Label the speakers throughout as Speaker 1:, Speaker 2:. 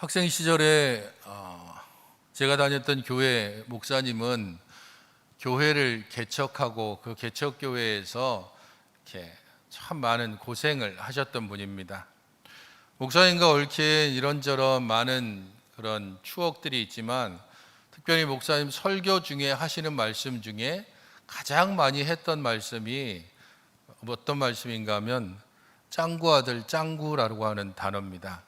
Speaker 1: 학생 시절에 제가 다녔던 교회 목사님은 교회를 개척하고 그 개척교회에서 이렇게 참 많은 고생을 하셨던 분입니다. 목사님과 얽힌 이런저런 많은 그런 추억들이 있지만 특별히 목사님 설교 중에 하시는 말씀 중에 가장 많이 했던 말씀이 어떤 말씀인가 하면 짱구 아들 짱구라고 하는 단어입니다.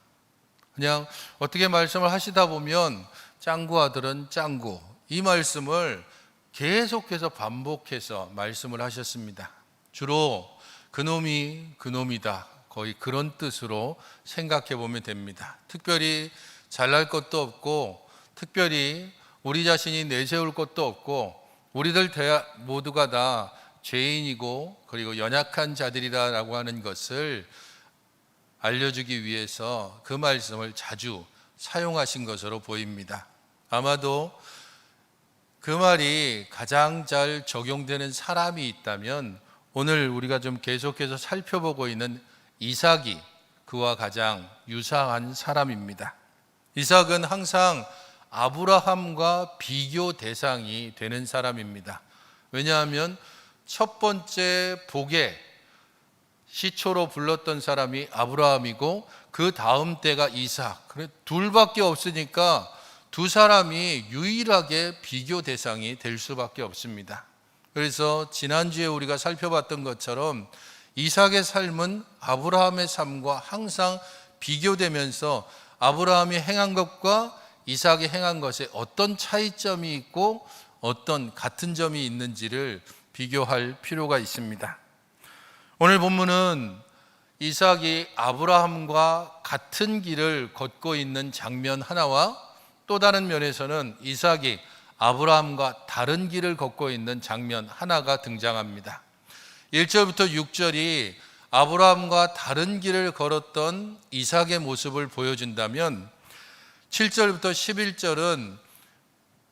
Speaker 1: 그냥 어떻게 말씀을 하시다 보면 짱구 아들은 짱구, 이 말씀을 계속해서 반복해서 말씀을 하셨습니다. 주로 그놈이 그놈이다, 거의 그런 뜻으로 생각해 보면 됩니다. 특별히 잘날 것도 없고 특별히 우리 자신이 내세울 것도 없고 우리들 모두가 다 죄인이고 그리고 연약한 자들이라고 하는 것을 알려주기 위해서 그 말씀을 자주 사용하신 것으로 보입니다. 아마도 그 말이 가장 잘 적용되는 사람이 있다면 오늘 우리가 좀 계속해서 살펴보고 있는 이삭이 그와 가장 유사한 사람입니다. 이삭은 항상 아브라함과 비교 대상이 되는 사람입니다. 왜냐하면 첫 번째 복의 시초로 불렀던 사람이 아브라함이고 그 다음 때가 이삭, 둘밖에 없으니까 두 사람이 유일하게 비교 대상이 될 수밖에 없습니다. 그래서 지난주에 우리가 살펴봤던 것처럼 이삭의 삶은 아브라함의 삶과 항상 비교되면서 아브라함이 행한 것과 이삭이 행한 것에 어떤 차이점이 있고 어떤 같은 점이 있는지를 비교할 필요가 있습니다. 오늘 본문은 이삭이 아브라함과 같은 길을 걷고 있는 장면 하나와 또 다른 면에서는 이삭이 아브라함과 다른 길을 걷고 있는 장면 하나가 등장합니다. 1절부터 6절이 아브라함과 다른 길을 걸었던 이삭의 모습을 보여준다면 7절부터 11절은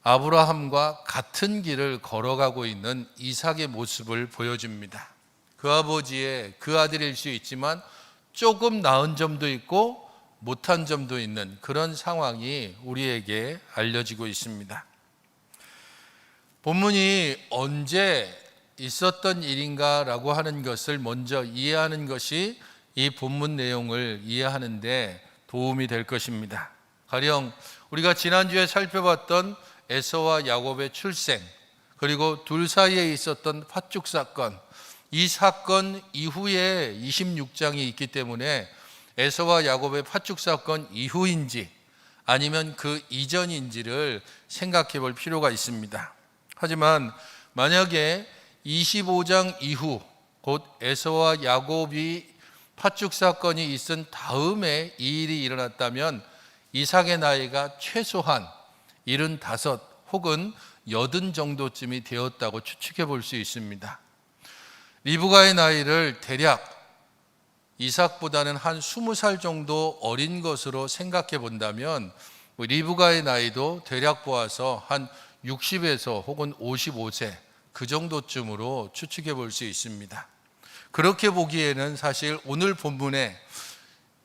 Speaker 1: 아브라함과 같은 길을 걸어가고 있는 이삭의 모습을 보여줍니다. 그 아버지의 그 아들일 수 있지만 조금 나은 점도 있고 못한 점도 있는 그런 상황이 우리에게 알려지고 있습니다. 본문이 언제 있었던 일인가라고 하는 것을 먼저 이해하는 것이 이 본문 내용을 이해하는 데 도움이 될 것입니다. 가령 우리가 지난주에 살펴봤던 에서와 야곱의 출생, 그리고 둘 사이에 있었던 팥죽 사건, 이 사건 이후에 26장이 있기 때문에 에서와 야곱의 팥죽 사건 이후인지 아니면 그 이전인지를 생각해 볼 필요가 있습니다. 하지만 만약에 25장 이후 곧 에서와 야곱이 팥죽 사건이 있은 다음에 이 일이 일어났다면 이삭의 나이가 최소한 75 혹은 80 정도쯤이 되었다고 추측해 볼 수 있습니다. 리브가의 나이를 대략 이삭보다는 한 20살 정도 어린 것으로 생각해 본다면 리브가의 나이도 대략 보아서 한 60에서 혹은 55세 그 정도쯤으로 추측해 볼 수 있습니다. 그렇게 보기에는 사실 오늘 본문에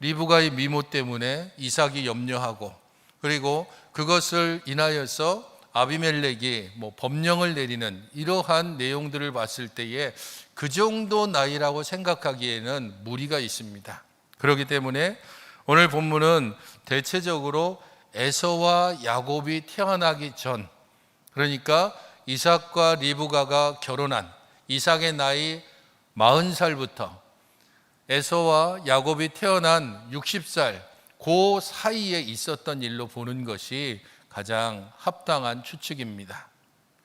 Speaker 1: 리브가의 미모 때문에 이삭이 염려하고 그리고 그것을 인하여서 아비멜렉이 법령을 내리는 이러한 내용들을 봤을 때에 그 정도 나이라고 생각하기에는 무리가 있습니다. 그렇기 때문에 오늘 본문은 대체적으로 에서와 야곱이 태어나기 전, 그러니까 이삭과 리브가가 결혼한 이삭의 나이 40살부터 에서와 야곱이 태어난 60살 그 사이에 있었던 일로 보는 것이 가장 합당한 추측입니다.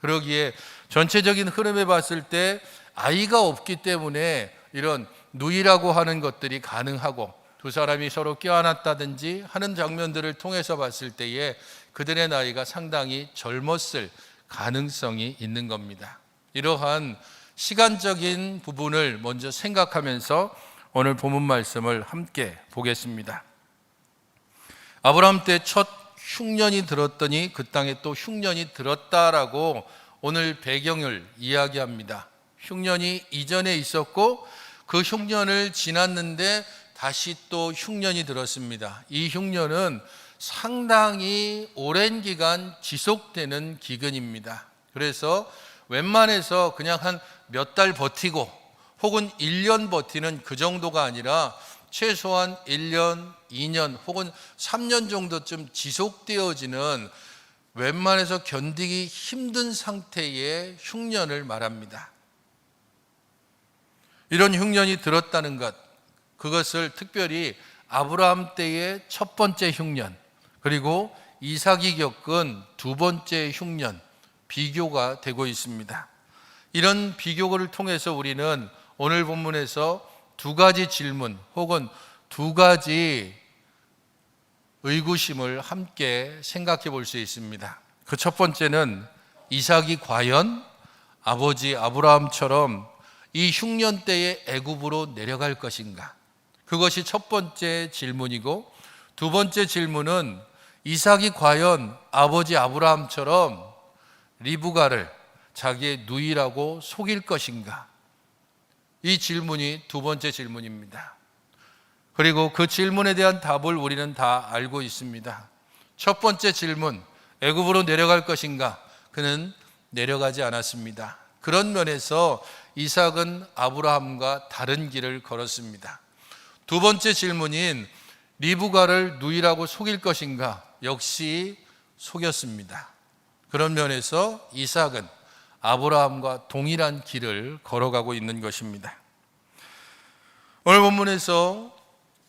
Speaker 1: 그러기에 전체적인 흐름에 봤을 때 아이가 없기 때문에 이런 누이라고 하는 것들이 가능하고 두 사람이 서로 껴안았다든지 하는 장면들을 통해서 봤을 때에 그들의 나이가 상당히 젊었을 가능성이 있는 겁니다. 이러한 시간적인 부분을 먼저 생각하면서 오늘 본문 말씀을 함께 보겠습니다. 아브라함 때 첫 흉년이 들었더니 그 땅에 또 흉년이 들었다라고 오늘 배경을 이야기합니다. 흉년이 이전에 있었고 그 흉년을 지났는데 다시 또 흉년이 들었습니다. 이 흉년은 상당히 오랜 기간 지속되는 기근입니다. 그래서 웬만해서 그냥 한 몇 달 버티고 혹은 1년 버티는 그 정도가 아니라 최소한 1년, 2년 혹은 3년 정도쯤 지속되어지는 웬만해서 견디기 힘든 상태의 흉년을 말합니다. 이런 흉년이 들었다는 것, 그것을 특별히 아브라함 때의 첫 번째 흉년, 그리고 이삭이 겪은 두 번째 흉년, 비교가 되고 있습니다. 이런 비교를 통해서 우리는 오늘 본문에서 두 가지 질문 혹은 두 가지 의구심을 함께 생각해 볼 수 있습니다. 그 첫 번째는 이삭이 과연 아버지 아브라함처럼 이 흉년 때에 애굽으로 내려갈 것인가? 그것이 첫 번째 질문이고, 두 번째 질문은 이삭이 과연 아버지 아브라함처럼 리브가를 자기의 누이라고 속일 것인가? 이 질문이 두 번째 질문입니다. 그리고 그 질문에 대한 답을 우리는 다 알고 있습니다. 첫 번째 질문, 애굽으로 내려갈 것인가? 그는 내려가지 않았습니다. 그런 면에서 이삭은 아브라함과 다른 길을 걸었습니다. 두 번째 질문인 리브가를 누이라고 속일 것인가? 역시 속였습니다. 그런 면에서 이삭은 아브라함과 동일한 길을 걸어가고 있는 것입니다. 오늘 본문에서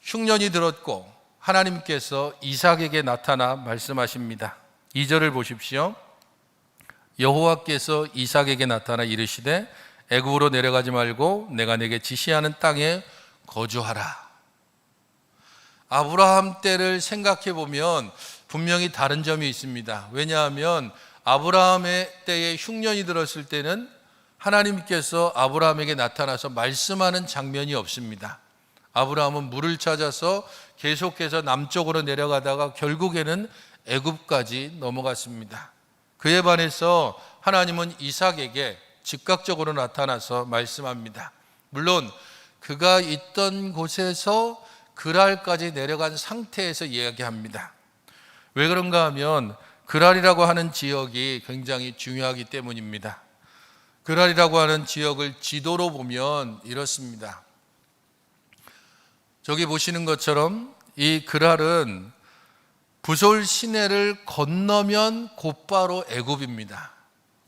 Speaker 1: 흉년이 들었고 하나님께서 이삭에게 나타나 말씀하십니다. 2절을 보십시오. 여호와께서 이삭에게 나타나 이르시되 애굽으로 내려가지 말고 내가 내게 지시하는 땅에 거주하라. 아브라함 때를 생각해 보면 분명히 다른 점이 있습니다. 왜냐하면 아브라함의 때에 흉년이 들었을 때는 하나님께서 아브라함에게 나타나서 말씀하는 장면이 없습니다. 아브라함은 물을 찾아서 계속해서 남쪽으로 내려가다가 결국에는 애굽까지 넘어갔습니다. 그에 반해서 하나님은 이삭에게 즉각적으로 나타나서 말씀합니다. 물론 그가 있던 곳에서 그랄까지 내려간 상태에서 이야기합니다. 왜 그런가 하면 그랄이라고 하는 지역이 굉장히 중요하기 때문입니다. 그랄이라고 하는 지역을 지도로 보면 이렇습니다. 저기 보시는 것처럼 이 그랄은 부솔 시내를 건너면 곧바로 애굽입니다.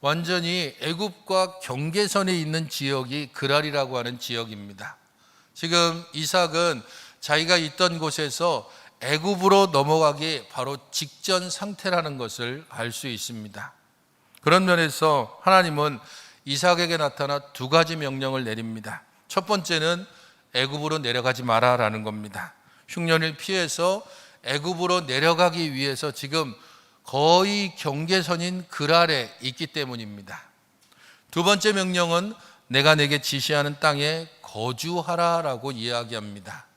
Speaker 1: 완전히 애굽과 경계선에 있는 지역이 그랄이라고 하는 지역입니다. 지금 이삭은 자기가 있던 곳에서 애굽으로 넘어가기 바로 직전 상태라는 것을 알 수 있습니다. 그런 면에서 하나님은 이삭에게 나타나 두 가지 명령을 내립니다. 첫 번째는 애굽으로 내려가지 마라라는 겁니다. 흉년을 피해서 애굽으로 내려가기 위해서 지금 거의 경계선인 그랄에 있기 때문입니다. 두 번째 명령은 내가 내게 지시하는 땅에 거주하라라고 이야기합니다.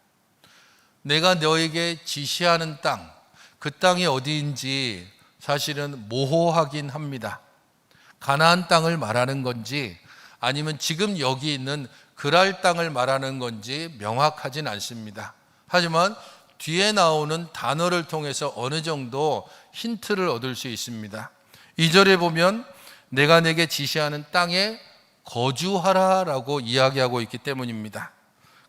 Speaker 1: 내가 너에게 지시하는 땅, 그 땅이 어디인지 사실은 모호하긴 합니다. 가나안 땅을 말하는 건지 아니면 지금 여기 있는 그랄 땅을 말하는 건지 명확하진 않습니다. 하지만 뒤에 나오는 단어를 통해서 어느 정도 힌트를 얻을 수 있습니다. 2절에 보면 내가 내게 지시하는 땅에 거주하라라고 이야기하고 있기 때문입니다.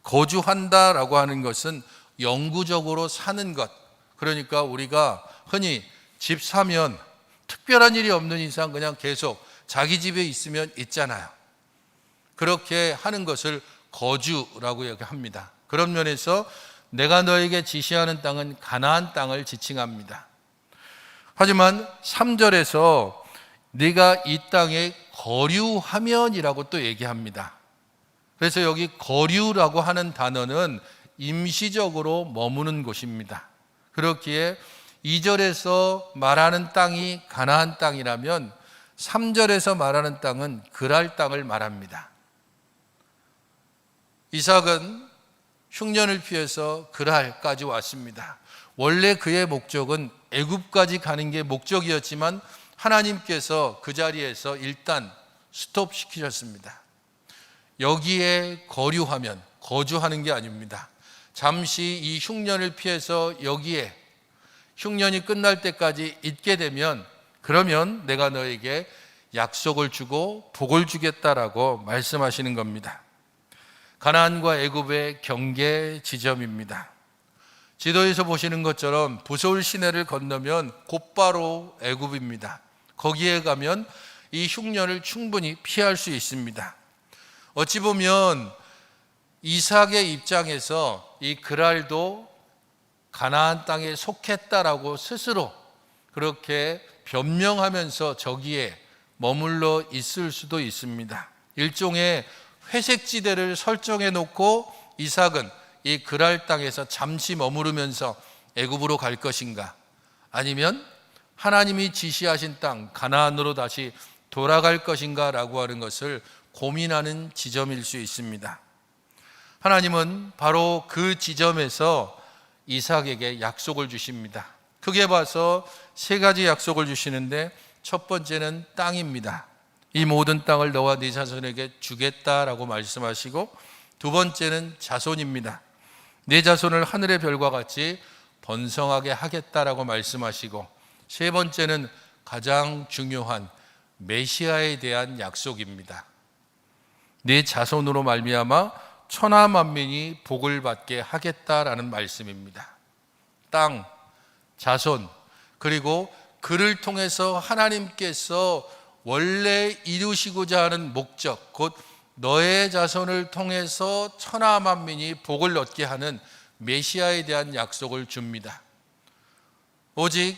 Speaker 1: 거주한다라고 하는 것은 영구적으로 사는 것, 그러니까 우리가 흔히 집 사면 특별한 일이 없는 이상 그냥 계속 자기 집에 있으면 있잖아요. 그렇게 하는 것을 거주라고 얘기합니다. 그런 면에서 내가 너에게 지시하는 땅은 가나안 땅을 지칭합니다. 하지만 3절에서 네가 이 땅에 거류하면이라고 또 얘기합니다. 그래서 여기 거류라고 하는 단어는 임시적으로 머무는 곳입니다. 그렇기에 2절에서 말하는 땅이 가나안 땅이라면 3절에서 말하는 땅은 그랄 땅을 말합니다. 이삭은 흉년을 피해서 그랄까지 왔습니다. 원래 그의 목적은 애굽까지 가는 게 목적이었지만 하나님께서 그 자리에서 일단 스톱시키셨습니다. 여기에 거류하면 거주하는 게 아닙니다. 잠시 이 흉년을 피해서 여기에 흉년이 끝날 때까지 있게 되면 그러면 내가 너에게 약속을 주고 복을 주겠다라고 말씀하시는 겁니다. 가나안과 애굽의 경계 지점입니다. 지도에서 보시는 것처럼 부솔 시내를 건너면 곧바로 애굽입니다. 거기에 가면 이 흉년을 충분히 피할 수 있습니다. 어찌 보면 이삭의 입장에서 이 그랄도 가나안 땅에 속했다라고 스스로 그렇게 변명하면서 저기에 머물러 있을 수도 있습니다. 일종의 회색지대를 설정해 놓고 이삭은 이 그랄 땅에서 잠시 머무르면서 애굽으로 갈 것인가, 아니면 하나님이 지시하신 땅 가나안으로 다시 돌아갈 것인가 라고 하는 것을 고민하는 지점일 수 있습니다. 하나님은 바로 그 지점에서 이삭에게 약속을 주십니다. 크게 봐서 세 가지 약속을 주시는데, 첫 번째는 땅입니다. 이 모든 땅을 너와 네 자손에게 주겠다라고 말씀하시고, 두 번째는 자손입니다. 네 자손을 하늘의 별과 같이 번성하게 하겠다라고 말씀하시고, 세 번째는 가장 중요한 메시아에 대한 약속입니다. 네 자손으로 말미암아 천하 만민이 복을 받게 하겠다라는 말씀입니다. 땅, 자손, 그리고 그를 통해서 하나님께서 원래 이루시고자 하는 목적, 곧 너의 자손을 통해서 천하 만민이 복을 얻게 하는 메시아에 대한 약속을 줍니다. 오직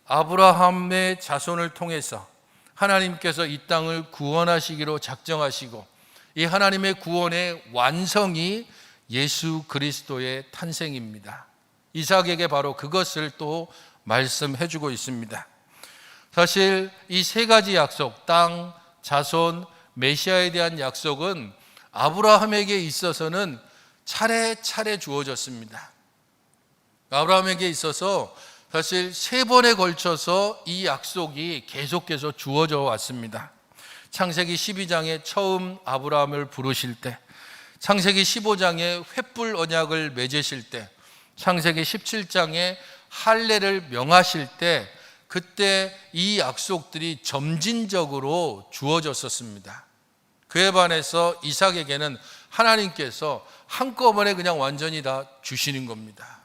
Speaker 1: 아브라함의 자손을 통해서 하나님께서 이 땅을 구원하시기로 작정하시고, 이 하나님의 구원의 완성이 예수 그리스도의 탄생입니다. 이삭에게 바로 그것을 또 말씀해 주고 있습니다. 사실 이 세 가지 약속, 땅, 자손, 메시아에 대한 약속은 아브라함에게 있어서는 차례차례 주어졌습니다. 아브라함에게 있어서 사실 세 번에 걸쳐서 이 약속이 계속해서 주어져 왔습니다. 창세기 12장에 처음 아브라함을 부르실 때, 창세기 15장에 횃불 언약을 맺으실 때, 창세기 17장에 할례를 명하실 때, 그때 이 약속들이 점진적으로 주어졌었습니다. 그에 반해서 이삭에게는 하나님께서 한꺼번에 그냥 완전히 다 주시는 겁니다.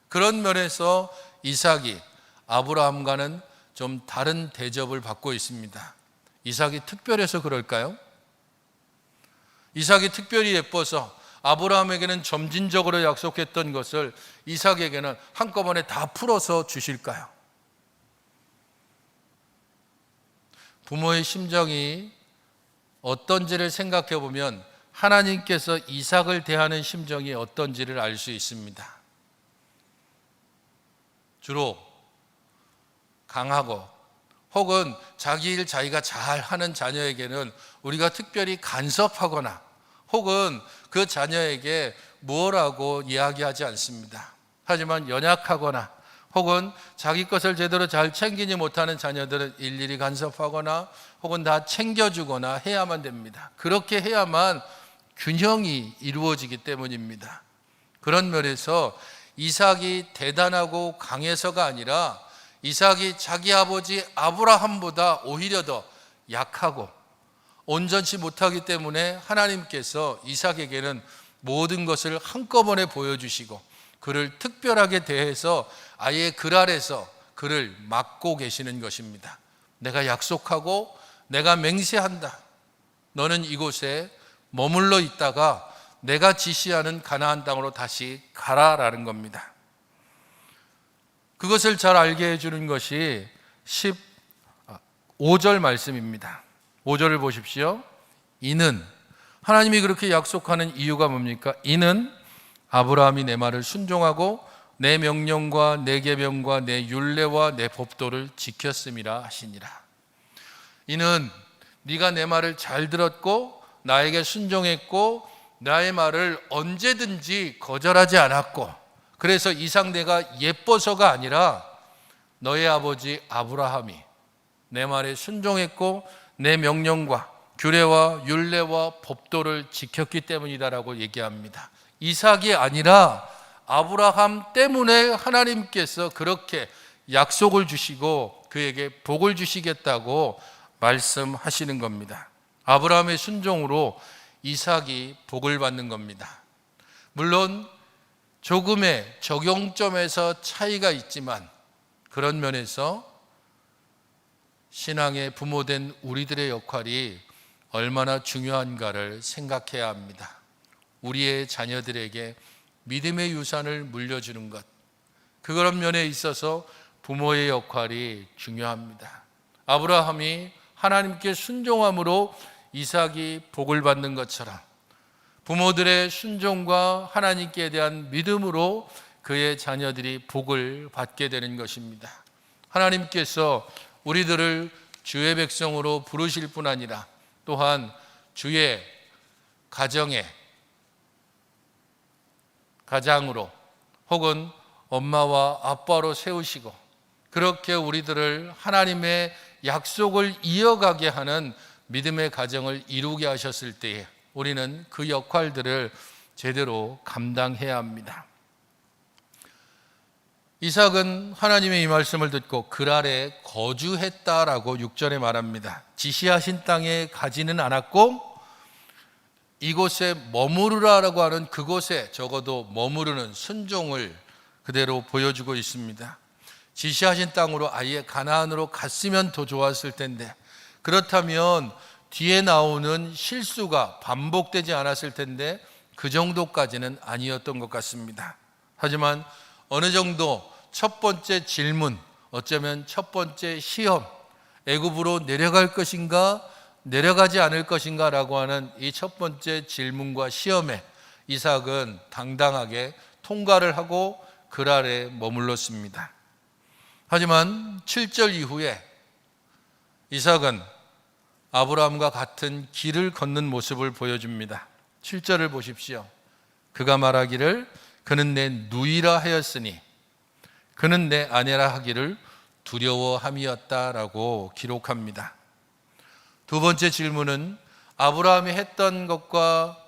Speaker 1: 그런 면에서 이삭이 아브라함과는 좀 다른 대접을 받고 있습니다. 이삭이 특별해서 그럴까요? 이삭이 특별히 예뻐서 아브라함에게는 점진적으로 약속했던 것을 이삭에게는 한꺼번에 다 풀어서 주실까요? 부모의 심정이 어떤지를 생각해 보면 하나님께서 이삭을 대하는 심정이 어떤지를 알 수 있습니다. 주로 강하고 혹은 자기 일 자기가 잘하는 자녀에게는 우리가 특별히 간섭하거나 혹은 그 자녀에게 뭐라고 이야기하지 않습니다. 하지만 연약하거나 혹은 자기 것을 제대로 잘 챙기지 못하는 자녀들은 일일이 간섭하거나 혹은 다 챙겨주거나 해야만 됩니다. 그렇게 해야만 균형이 이루어지기 때문입니다. 그런 면에서 이삭이 대단하고 강해서가 아니라 이삭이 자기 아버지 아브라함보다 오히려 더 약하고 온전치 못하기 때문에 하나님께서 이삭에게는 모든 것을 한꺼번에 보여주시고 그를 특별하게 대해서 아예 글 아래서 그를 막고 계시는 것입니다. 내가 약속하고 내가 맹세한다. 너는 이곳에 머물러 있다가 내가 지시하는 가나안 땅으로 다시 가라라는 겁니다. 그것을 잘 알게 해주는 것이 15절 말씀입니다. 5절을 보십시오. 이는, 하나님이 그렇게 약속하는 이유가 뭡니까? 이는 아브라함이 내 말을 순종하고 내 명령과 내 계명과 내 율례와 내 법도를 지켰음이라 하시니라. 이는 네가 내 말을 잘 들었고 나에게 순종했고 나의 말을 언제든지 거절하지 않았고, 그래서 이상 내가 예뻐서가 아니라 너의 아버지 아브라함이 내 말에 순종했고 내 명령과 규례와 율례와 법도를 지켰기 때문이다라고 얘기합니다. 이삭이 아니라 아브라함 때문에 하나님께서 그렇게 약속을 주시고 그에게 복을 주시겠다고 말씀하시는 겁니다. 아브라함의 순종으로 이삭이 복을 받는 겁니다. 물론 조금의 적용점에서 차이가 있지만 그런 면에서 신앙의 부모된 우리들의 역할이 얼마나 중요한가를 생각해야 합니다. 우리의 자녀들에게 믿음의 유산을 물려주는 것, 그런 면에 있어서 부모의 역할이 중요합니다. 아브라함이 하나님께 순종함으로 이삭이 복을 받는 것처럼 부모들의 순종과 하나님께 대한 믿음으로 그의 자녀들이 복을 받게 되는 것입니다. 하나님께서 우리들을 주의 백성으로 부르실 뿐 아니라 또한 주의 가장으로 혹은 엄마와 아빠로 세우시고 그렇게 우리들을 하나님의 약속을 이어가게 하는 믿음의 가정을 이루게 하셨을 때에 우리는 그 역할들을 제대로 감당해야 합니다. 이삭은 하나님의 이 말씀을 듣고 그랄에 거주했다라고 6절에 말합니다. 지시하신 땅에 가지는 않았고 이곳에 머무르라라고 하는 그곳에 적어도 머무르는 순종을 그대로 보여주고 있습니다. 지시하신 땅으로 아예 가나안으로 갔으면 더 좋았을 텐데 그렇다면 뒤에 나오는 실수가 반복되지 않았을 텐데 그 정도까지는 아니었던 것 같습니다. 하지만 어느 정도 첫 번째 질문, 어쩌면 첫 번째 시험, 애굽으로 내려갈 것인가 내려가지 않을 것인가 라고 하는 이 첫 번째 질문과 시험에 이삭은 당당하게 통과를 하고 그랄에 머물렀습니다. 하지만 7절 이후에 이삭은 아브라함과 같은 길을 걷는 모습을 보여줍니다. 7절을 보십시오. 그가 말하기를 그는 내 누이라 하였으니 그는 내 아내라 하기를 두려워함이었다라고 기록합니다. 두 번째 질문은 아브라함이 했던 것과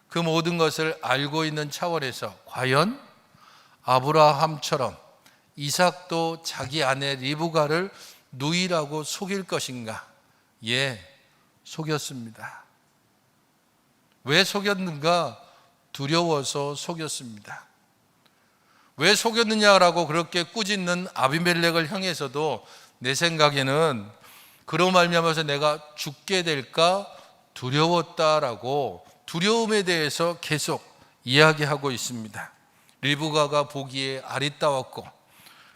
Speaker 1: 그 모든 것을 알고 있는 차원에서 과연 아브라함처럼 이삭도 자기 아내 리브가를 누이라고 속일 것인가? 예, 속였습니다. 왜 속였는가? 두려워서 속였습니다. 왜 속였느냐라고 그렇게 꾸짖는 아비멜렉을 향해서도 내 생각에는 그로 말미암아서 내가 죽게 될까 두려웠다라고 두려움에 대해서 계속 이야기하고 있습니다. 리브가가 보기에 아리따웠고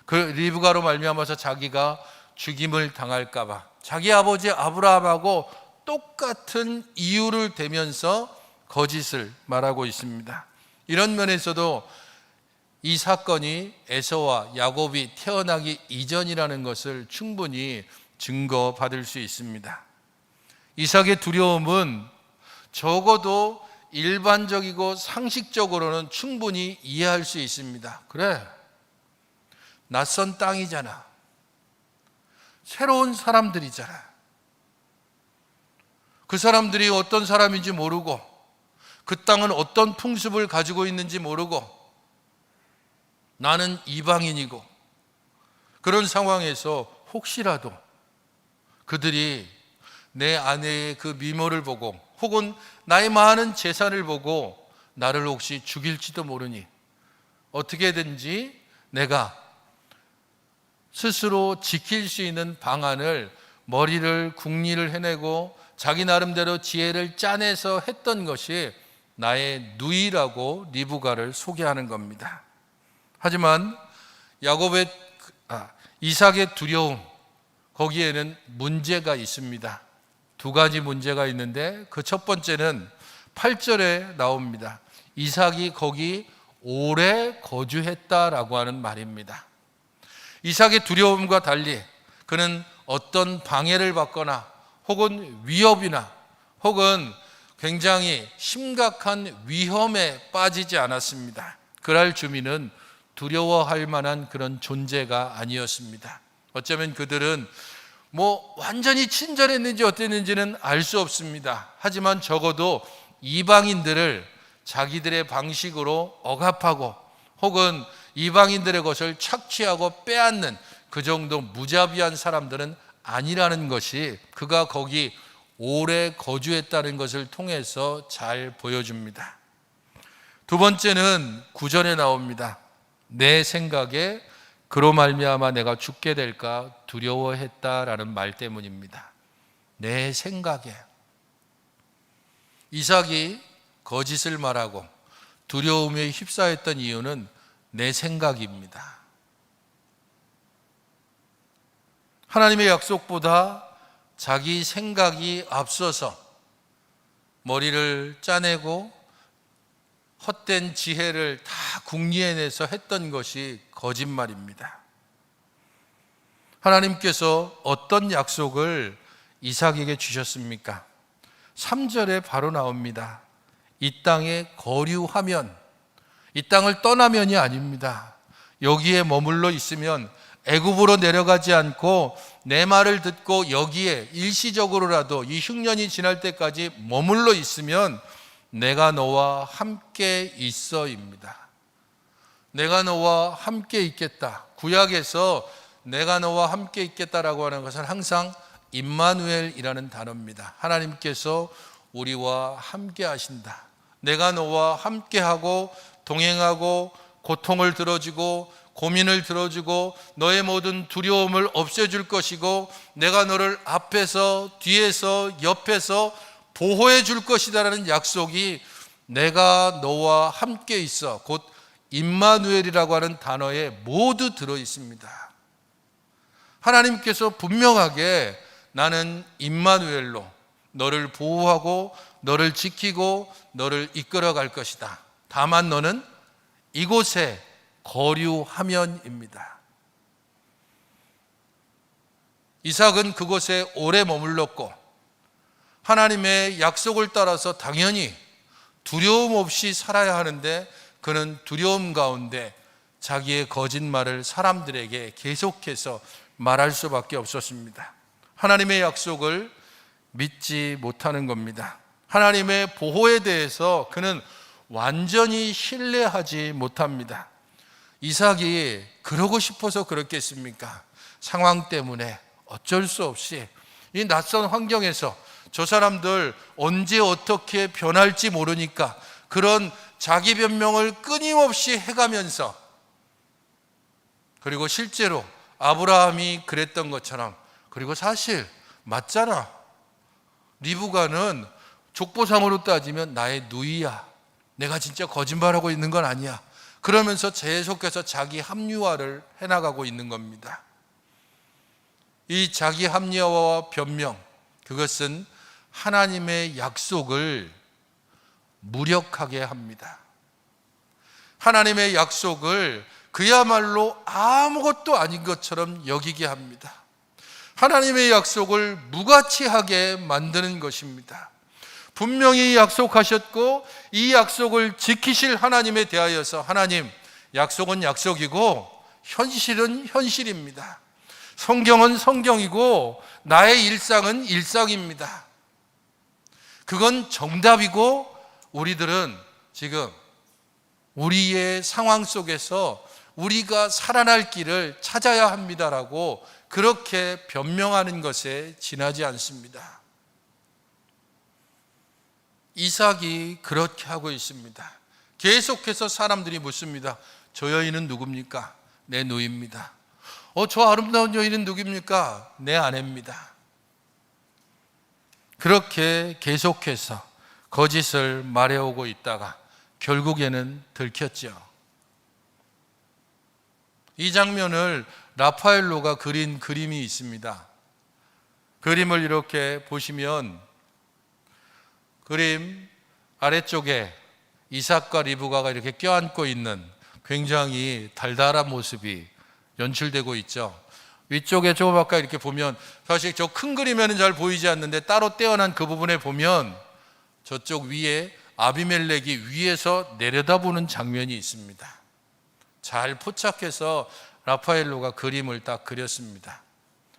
Speaker 1: 그 리브가로 말미암아서 자기가 죽임을 당할까 봐 자기 아버지 아브라함하고 똑같은 이유를 대면서 거짓을 말하고 있습니다. 이런 면에서도 이 사건이 에서와 야곱이 태어나기 이전이라는 것을 충분히 증거받을 수 있습니다. 이삭의 두려움은 적어도 일반적이고 상식적으로는 충분히 이해할 수 있습니다. 그래, 낯선 땅이잖아. 새로운 사람들이잖아. 그 사람들이 어떤 사람인지 모르고 그 땅은 어떤 풍습을 가지고 있는지 모르고 나는 이방인이고 그런 상황에서 혹시라도 그들이 내 아내의 그 미모를 보고 혹은 나의 많은 재산을 보고 나를 혹시 죽일지도 모르니 어떻게든지 내가 스스로 지킬 수 있는 방안을 머리를 궁리를 해내고 자기 나름대로 지혜를 짜내서 했던 것이 나의 누이라고 리브가를 소개하는 겁니다. 하지만 이삭의 두려움, 거기에는 문제가 있습니다. 두 가지 문제가 있는데 그 첫 번째는 8절에 나옵니다. 이삭이 거기 오래 거주했다라고 하는 말입니다. 이삭의 두려움과 달리 그는 어떤 방해를 받거나 혹은 위협이나 혹은 굉장히 심각한 위험에 빠지지 않았습니다. 그랄 주민은 두려워할 만한 그런 존재가 아니었습니다. 어쩌면 그들은 완전히 친절했는지 어땠는지는 알 수 없습니다. 하지만 적어도 이방인들을 자기들의 방식으로 억압하고 혹은 이방인들의 것을 착취하고 빼앗는 그 정도 무자비한 사람들은 아니라는 것이 그가 거기 오래 거주했다는 것을 통해서 잘 보여줍니다. 두 번째는 9절에 나옵니다. 내 생각에 그로 말미암아 내가 죽게 될까 두려워했다라는 말 때문입니다. 내 생각에. 이삭이 거짓을 말하고 두려움에 휩싸였던 이유는 내 생각입니다. 하나님의 약속보다 자기 생각이 앞서서 머리를 짜내고 헛된 지혜를 다 궁리해내서 했던 것이 거짓말입니다. 하나님께서 어떤 약속을 이삭에게 주셨습니까? 3절에 바로 나옵니다. 이 땅에 거류하면, 이 땅을 떠나면이 아닙니다. 여기에 머물러 있으면, 애굽으로 내려가지 않고 내 말을 듣고 여기에 일시적으로라도 이 흉년이 지날 때까지 머물러 있으면 내가 너와 함께 있어입니다. 내가 너와 함께 있겠다. 구약에서 내가 너와 함께 있겠다라고 하는 것은 항상 임마누엘이라는 단어입니다. 하나님께서 우리와 함께 하신다. 내가 너와 함께하고 동행하고 고통을 들어주고 고민을 들어주고 너의 모든 두려움을 없애줄 것이고 내가 너를 앞에서 뒤에서 옆에서 보호해 줄 것이다라는 약속이 내가 너와 함께 있어 곧 임마누엘이라고 하는 단어에 모두 들어 있습니다. 하나님께서 분명하게 나는 임마누엘로 너를 보호하고 너를 지키고 너를 이끌어 갈 것이다. 다만 너는 이곳에 거류하면입니다. 이삭은 그곳에 오래 머물렀고 하나님의 약속을 따라서 당연히 두려움 없이 살아야 하는데 그는 두려움 가운데 자기의 거짓말을 사람들에게 계속해서 말할 수밖에 없었습니다. 하나님의 약속을 믿지 못하는 겁니다. 하나님의 보호에 대해서 그는 완전히 신뢰하지 못합니다. 이삭이 그러고 싶어서 그렇겠습니까? 상황 때문에 어쩔 수 없이 이 낯선 환경에서 저 사람들 언제 어떻게 변할지 모르니까 그런 자기 변명을 끊임없이 해가면서 그리고 실제로 아브라함이 그랬던 것처럼 그리고 사실 맞잖아. 리브가는 족보상으로 따지면 나의 누이야. 내가 진짜 거짓말하고 있는 건 아니야. 그러면서 계속해서 자기 합리화를 해나가고 있는 겁니다. 이 자기 합리화와 변명, 그것은 하나님의 약속을 무력하게 합니다. 하나님의 약속을 그야말로 아무것도 아닌 것처럼 여기게 합니다. 하나님의 약속을 무가치하게 만드는 것입니다. 분명히 약속하셨고 이 약속을 지키실 하나님에 대하여서 하나님, 약속은 약속이고 현실은 현실입니다. 성경은 성경이고 나의 일상은 일상입니다. 그건 정답이고 우리들은 지금 우리의 상황 속에서 우리가 살아날 길을 찾아야 합니다라고 그렇게 변명하는 것에 지나지 않습니다. 이삭이 그렇게 하고 있습니다. 계속해서 사람들이 묻습니다. 저 여인은 누굽니까? 내 누이입니다. 저 아름다운 여인은 누굽니까? 내 아내입니다. 그렇게 계속해서 거짓을 말해오고 있다가 결국에는 들켰죠. 이 장면을 라파엘로가 그린 그림이 있습니다. 그림을 이렇게 보시면 그림 아래쪽에 이삭과 리브가가 이렇게 껴안고 있는 굉장히 달달한 모습이 연출되고 있죠. 위쪽에 조금밖에 이렇게 보면 사실 저 큰 그림에는 잘 보이지 않는데 따로 떼어난 그 부분에 보면 저쪽 위에 아비멜렉이 위에서 내려다보는 장면이 있습니다. 잘 포착해서 라파엘로가 그림을 딱 그렸습니다.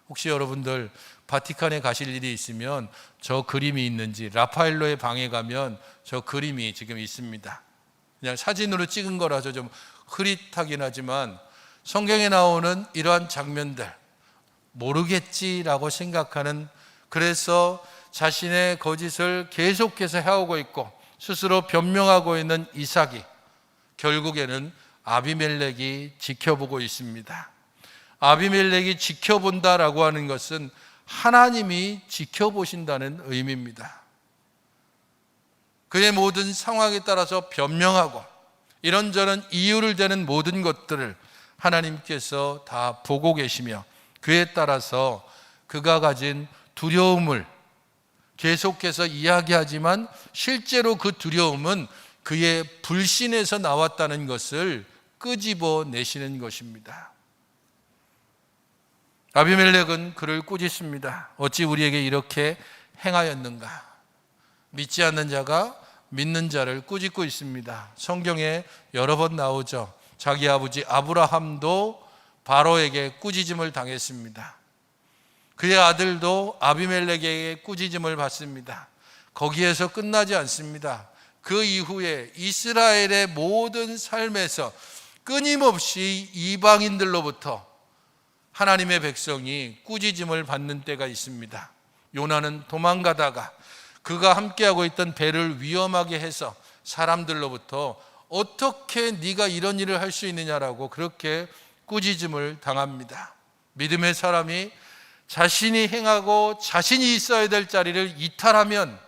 Speaker 1: 혹시 여러분들 바티칸에 가실 일이 있으면 저 그림이 있는지 라파엘로의 방에 가면 저 그림이 지금 있습니다. 그냥 사진으로 찍은 거라서 좀 흐릿하긴 하지만 성경에 나오는 이러한 장면들, 모르겠지라고 생각하는, 그래서 자신의 거짓을 계속해서 해오고 있고 스스로 변명하고 있는 이삭이 결국에는 아비멜렉이 지켜보고 있습니다. 아비멜렉이 지켜본다라고 하는 것은 하나님이 지켜보신다는 의미입니다. 그의 모든 상황에 따라서 변명하고 이런저런 이유를 대는 모든 것들을 하나님께서 다 보고 계시며 그에 따라서 그가 가진 두려움을 계속해서 이야기하지만 실제로 그 두려움은 그의 불신에서 나왔다는 것을 끄집어 내시는 것입니다. 아비멜렉은 그를 꾸짖습니다. 어찌 우리에게 이렇게 행하였는가? 믿지 않는 자가 믿는 자를 꾸짖고 있습니다. 성경에 여러 번 나오죠. 자기 아버지 아브라함도 바로에게 꾸짖음을 당했습니다. 그의 아들도 아비멜렉에게 꾸짖음을 받습니다. 거기에서 끝나지 않습니다. 그 이후에 이스라엘의 모든 삶에서 끊임없이 이방인들로부터 하나님의 백성이 꾸짖음을 받는 때가 있습니다. 요나는 도망가다가 그가 함께하고 있던 배를 위험하게 해서 사람들로부터 어떻게 네가 이런 일을 할 수 있느냐라고 그렇게 꾸짖음을 당합니다. 믿음의 사람이 자신이 행하고 자신이 있어야 될 자리를 이탈하면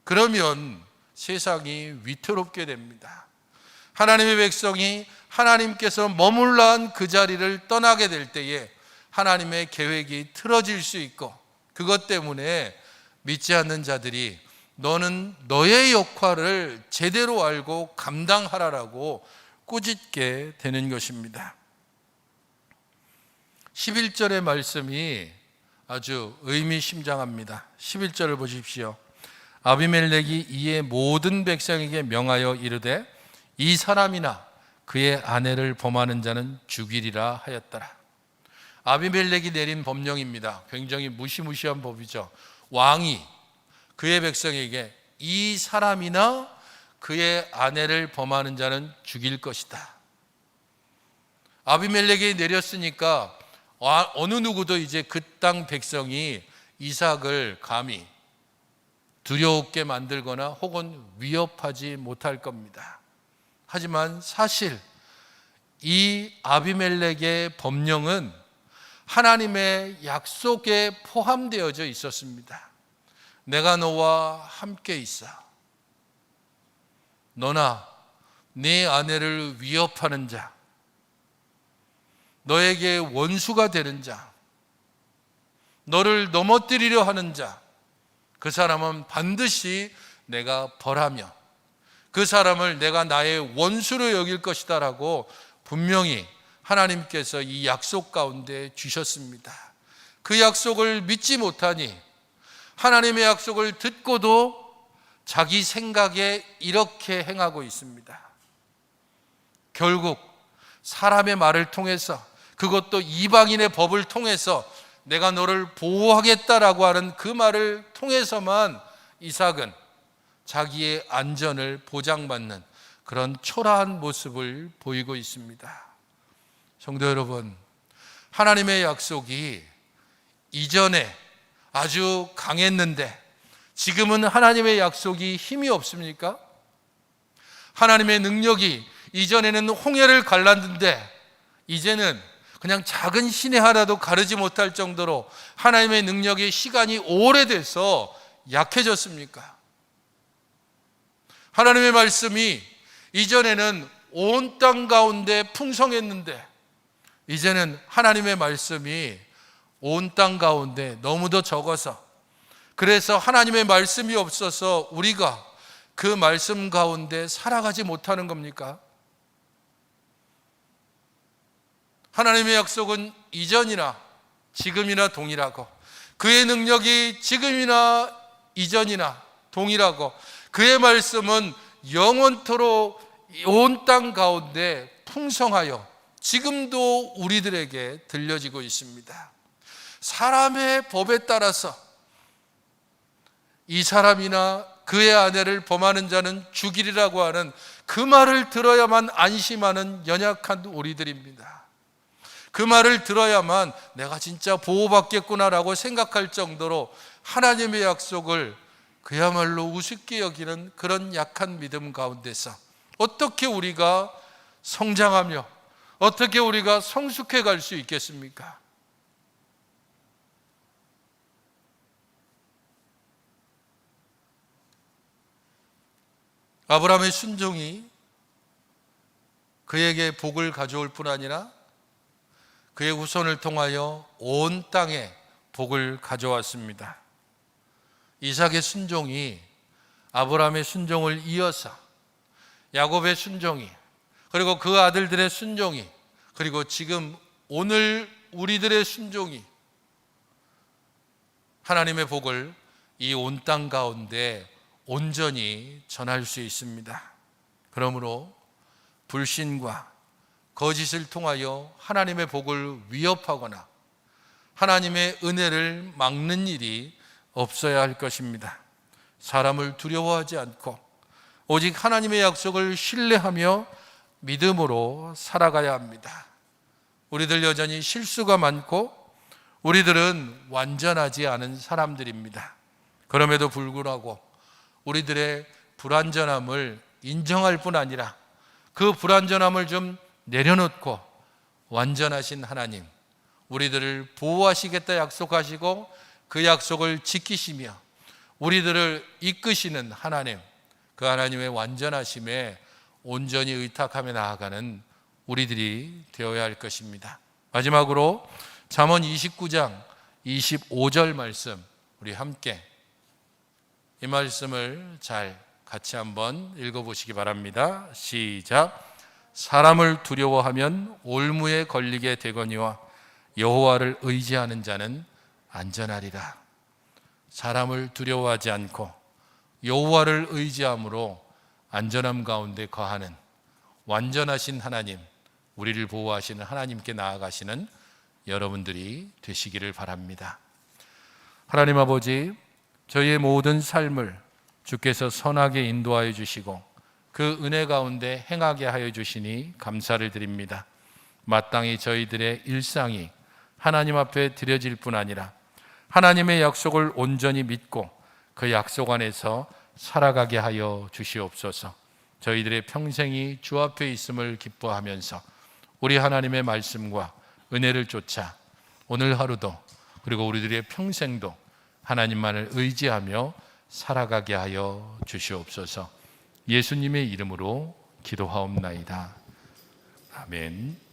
Speaker 1: 그러면 세상이 위태롭게 됩니다. 하나님의 백성이 하나님께서 머물러 한 그 자리를 떠나게 될 때에 하나님의 계획이 틀어질 수 있고 그것 때문에 믿지 않는 자들이 너는 너의 역할을 제대로 알고 감당하라라고 꾸짖게 되는 것입니다. 11절의 말씀이 아주 의미심장합니다. 11절을 보십시오. 아비멜렉이 이에 모든 백성에게 명하여 이르되 이 사람이나 그의 아내를 범하는 자는 죽이리라 하였더라. 아비멜렉이 내린 법령입니다. 굉장히 무시무시한 법이죠. 왕이 그의 백성에게 이 사람이나 그의 아내를 범하는 자는 죽일 것이다. 아비멜렉이 내렸으니까 어느 누구도 이제 그 땅 백성이 이삭을 감히 두려웠게 만들거나 혹은 위협하지 못할 겁니다. 하지만 사실 이 아비멜렉의 법령은 하나님의 약속에 포함되어져 있었습니다. 내가 너와 함께 있어. 너나 네 아내를 위협하는 자, 너에게 원수가 되는 자, 너를 넘어뜨리려 하는 자, 그 사람은 반드시 내가 벌하며 그 사람을 내가 나의 원수로 여길 것이다 라고 분명히 하나님께서 이 약속 가운데 주셨습니다. 그 약속을 믿지 못하니 하나님의 약속을 듣고도 자기 생각에 이렇게 행하고 있습니다. 결국 사람의 말을 통해서, 그것도 이방인의 법을 통해서 내가 너를 보호하겠다라고 하는 그 말을 통해서만 이삭은 자기의 안전을 보장받는 그런 초라한 모습을 보이고 있습니다. 성도 여러분, 하나님의 약속이 이전에 아주 강했는데 지금은 하나님의 약속이 힘이 없습니까? 하나님의 능력이 이전에는 홍해를 갈랐는데 이제는 그냥 작은 시내 하나도 가르지 못할 정도로 하나님의 능력이 시간이 오래돼서 약해졌습니까? 하나님의 말씀이 이전에는 온 땅 가운데 풍성했는데 이제는 하나님의 말씀이 온 땅 가운데 너무도 적어서, 그래서 하나님의 말씀이 없어서 우리가 그 말씀 가운데 살아가지 못하는 겁니까? 하나님의 약속은 이전이나 지금이나 동일하고 그의 능력이 지금이나 이전이나 동일하고 그의 말씀은 영원토록 온 땅 가운데 풍성하여 지금도 우리들에게 들려지고 있습니다. 사람의 법에 따라서 이 사람이나 그의 아내를 범하는 자는 죽이리라고 하는 그 말을 들어야만 안심하는 연약한 우리들입니다. 그 말을 들어야만 내가 진짜 보호받겠구나라고 생각할 정도로 하나님의 약속을 그야말로 우습게 여기는 그런 약한 믿음 가운데서 어떻게 우리가 성장하며 어떻게 우리가 성숙해 갈 수 있겠습니까? 아브라함의 순종이 그에게 복을 가져올 뿐 아니라 그의 후손을 통하여 온 땅에 복을 가져왔습니다. 이삭의 순종이 아브라함의 순종을 이어서 야곱의 순종이, 그리고 그 아들들의 순종이, 그리고 지금 오늘 우리들의 순종이 하나님의 복을 이 온 땅 가운데 온전히 전할 수 있습니다. 그러므로 불신과 거짓을 통하여 하나님의 복을 위협하거나 하나님의 은혜를 막는 일이 없어야 할 것입니다. 사람을 두려워하지 않고 오직 하나님의 약속을 신뢰하며 믿음으로 살아가야 합니다. 우리들 여전히 실수가 많고 우리들은 완전하지 않은 사람들입니다. 그럼에도 불구하고 우리들의 불완전함을 인정할 뿐 아니라 그 불완전함을 좀 내려놓고 완전하신 하나님, 우리들을 보호하시겠다 약속하시고 그 약속을 지키시며 우리들을 이끄시는 하나님, 그 하나님의 완전하심에 온전히 의탁하며 나아가는 우리들이 되어야 할 것입니다. 마지막으로 잠언 29장 25절 말씀, 우리 함께 이 말씀을 잘 같이 한번 읽어보시기 바랍니다. 시작. 사람을 두려워하면 올무에 걸리게 되거니와 여호와를 의지하는 자는 안전하리라. 사람을 두려워하지 않고 여호와를 의지함으로 안전함 가운데 거하는 완전하신 하나님, 우리를 보호하시는 하나님께 나아가시는 여러분들이 되시기를 바랍니다. 하나님 아버지, 저희의 모든 삶을 주께서 선하게 인도하여 주시고 그 은혜 가운데 행하게 하여 주시니 감사를 드립니다. 마땅히 저희들의 일상이 하나님 앞에 드려질 뿐 아니라 하나님의 약속을 온전히 믿고 그 약속 안에서 살아가게 하여 주시옵소서. 저희들의 평생이 주 앞에 있음을 기뻐하면서 우리 하나님의 말씀과 은혜를 쫓아 오늘 하루도 그리고 우리들의 평생도 하나님만을 의지하며 살아가게 하여 주시옵소서. 예수님의 이름으로 기도하옵나이다. 아멘.